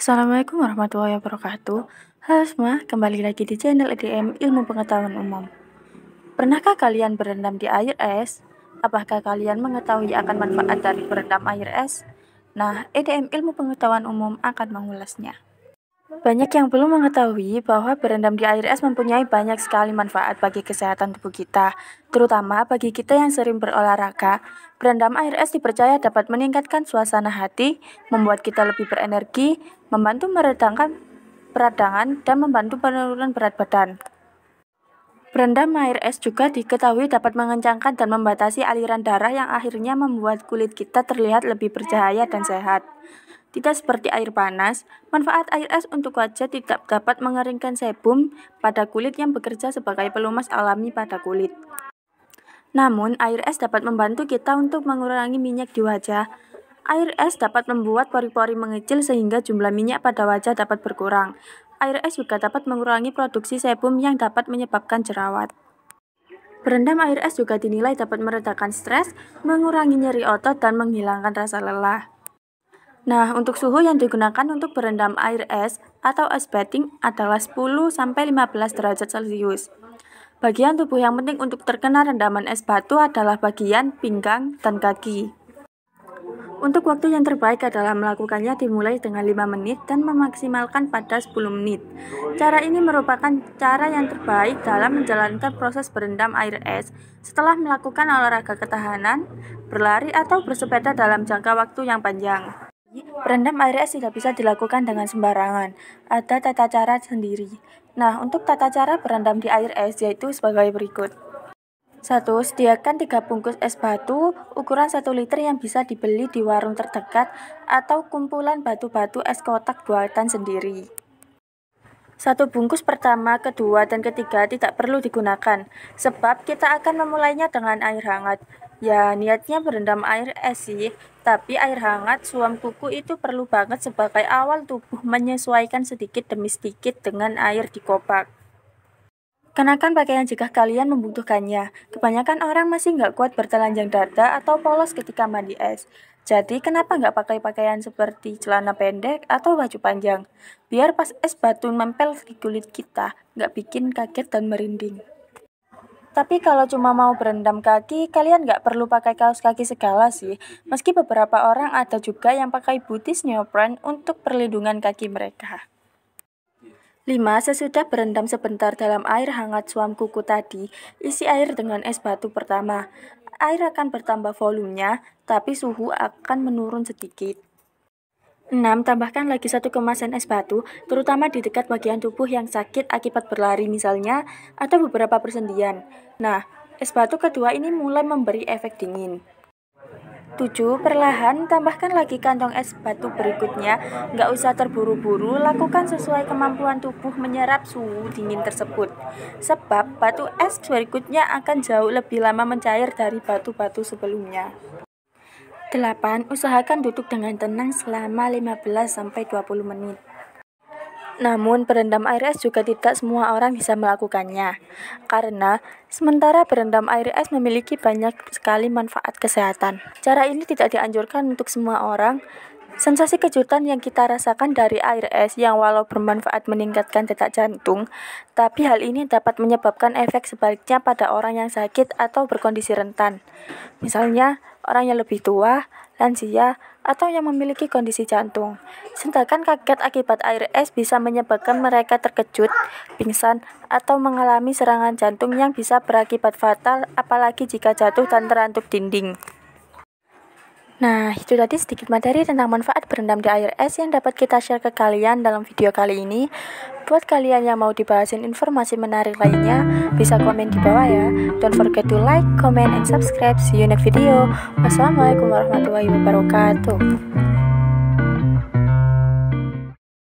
Assalamualaikum warahmatullahi wabarakatuh. Halo semua, kembali lagi di channel EDM Ilmu Pengetahuan Umum. Pernahkah kalian berendam di air es? Apakah kalian mengetahui akan manfaat dari berendam air es? Nah, EDM Ilmu Pengetahuan Umum akan mengulasnya. Banyak yang belum mengetahui bahwa berendam di air es mempunyai banyak sekali manfaat bagi kesehatan tubuh kita, terutama bagi kita yang sering berolahraga. Berendam air es dipercaya dapat meningkatkan suasana hati, membuat kita lebih berenergi, membantu meredamkan peradangan, dan membantu penurunan berat badan. Berendam air es juga diketahui dapat mengencangkan dan membatasi aliran darah yang akhirnya membuat kulit kita terlihat lebih bercahaya dan sehat. Tidak seperti air panas, manfaat air es untuk wajah tidak dapat mengeringkan sebum pada kulit yang bekerja sebagai pelumas alami pada kulit. Namun, air es dapat membantu kita untuk mengurangi minyak di wajah. Air es dapat membuat pori-pori mengecil sehingga jumlah minyak pada wajah dapat berkurang. Air es juga dapat mengurangi produksi sebum yang dapat menyebabkan jerawat. Berendam air es juga dinilai dapat meredakan stres, mengurangi nyeri otot, dan menghilangkan rasa lelah. Nah, untuk suhu yang digunakan untuk berendam air es atau ice bathing adalah 10-15 derajat Celcius. Bagian tubuh yang penting untuk terkena rendaman es batu adalah bagian pinggang dan kaki. Untuk waktu yang terbaik adalah melakukannya dimulai dengan 5 menit dan memaksimalkan pada 10 menit. Cara ini merupakan cara yang terbaik dalam menjalankan proses berendam air es setelah melakukan olahraga ketahanan, berlari atau bersepeda dalam jangka waktu yang panjang. Berendam air es tidak bisa dilakukan dengan sembarangan, ada tata cara sendiri. Nah, untuk tata cara berendam di air es yaitu sebagai berikut. 1. Sediakan 3 bungkus es batu ukuran 1 liter yang bisa dibeli di warung terdekat atau kumpulan batu-batu es kotak buatan sendiri. 1 bungkus pertama, kedua, dan ketiga tidak perlu digunakan, sebab kita akan memulainya dengan air hangat. Ya, niatnya berendam air es sih, tapi air hangat suam kuku itu perlu banget sebagai awal tubuh menyesuaikan sedikit demi sedikit dengan air di kopak. Kenakan pakaian jika kalian membutuhkannya. Kebanyakan orang masih nggak kuat bertelanjang dada atau polos ketika mandi es. Jadi kenapa nggak pakai pakaian seperti celana pendek atau baju panjang? Biar pas es batu nempel di kulit kita, nggak bikin kaget dan merinding. Tapi kalau cuma mau berendam kaki, kalian nggak perlu pakai kaos kaki segala sih. Meski beberapa orang ada juga yang pakai booties neopren untuk perlindungan kaki mereka. 5. Sesudah berendam sebentar dalam air hangat suam kuku tadi, isi air dengan es batu pertama. Air akan bertambah volumenya, tapi suhu akan menurun sedikit. 6. Tambahkan lagi 1 kemasan es batu, terutama di dekat bagian tubuh yang sakit akibat berlari misalnya, atau beberapa persendian. Nah, es batu kedua ini mulai memberi efek dingin. 7. Perlahan tambahkan lagi kantong es batu berikutnya, nggak usah terburu-buru, lakukan sesuai kemampuan tubuh menyerap suhu dingin tersebut. Sebab batu es berikutnya akan jauh lebih lama mencair dari batu-batu sebelumnya. 8. Usahakan duduk dengan tenang selama 15-20 menit. Namun, berendam air es juga tidak semua orang bisa melakukannya. Karena, sementara berendam air es memiliki banyak sekali manfaat kesehatan. Cara ini tidak dianjurkan untuk semua orang. Sensasi kejutan yang kita rasakan dari air es yang walau bermanfaat meningkatkan detak jantung, tapi hal ini dapat menyebabkan efek sebaliknya pada orang yang sakit atau berkondisi rentan. Misalnya, orang yang lebih tua, lansia, atau yang memiliki kondisi jantung. Sedangkan kaget akibat air es bisa menyebabkan mereka terkejut, pingsan, atau mengalami serangan jantung yang bisa berakibat fatal, apalagi jika jatuh dan terantuk dinding. Nah, itu tadi sedikit materi tentang manfaat berendam di air es yang dapat kita share ke kalian dalam video kali ini. Buat kalian yang mau dibahasin informasi menarik lainnya, bisa komen di bawah ya. Don't forget to like, comment, and subscribe. See you next video. Wassalamualaikum warahmatullahi wabarakatuh.